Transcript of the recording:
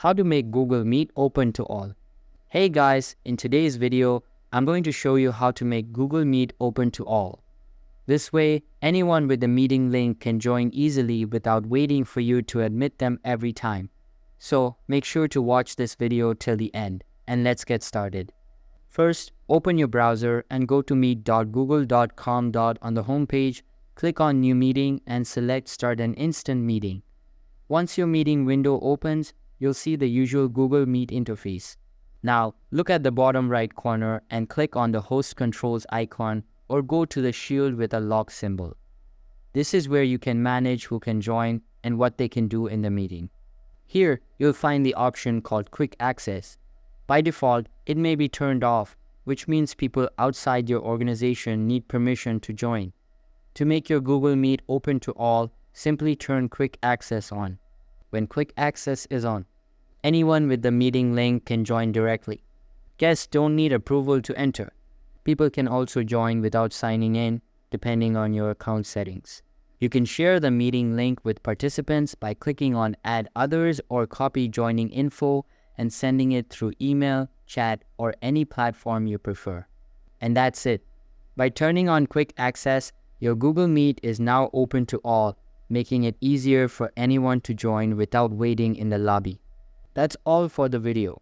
How to make Google Meet open to all. Hey guys, in today's video, I'm going to show you how to make Google Meet open to all. This way, anyone with the meeting link can join easily without waiting for you to admit them every time. So make sure to watch this video till the end, and let's get started. First, open your browser and go to meet.google.com. On the homepage, click on New Meeting and select Start an Instant Meeting. Once your meeting window opens, you'll see the usual Google Meet interface. Now, look at the bottom right corner and click on the Host Controls icon or go to the shield with a lock symbol. This is where you can manage who can join and what they can do in the meeting. Here, you'll find the option called Quick Access. By default, it may be turned off, which means people outside your organization need permission to join. To make your Google Meet open to all, simply turn Quick Access on. When Quick Access is on, anyone with the meeting link can join directly. Guests don't need approval to enter. People can also join without signing in, depending on your account settings. You can share the meeting link with participants by clicking on Add Others or copy joining info and sending it through email, chat, or any platform you prefer. And that's it. By turning on Quick Access, your Google Meet is now open to all, making it easier for anyone to join without waiting in the lobby. That's all for the video.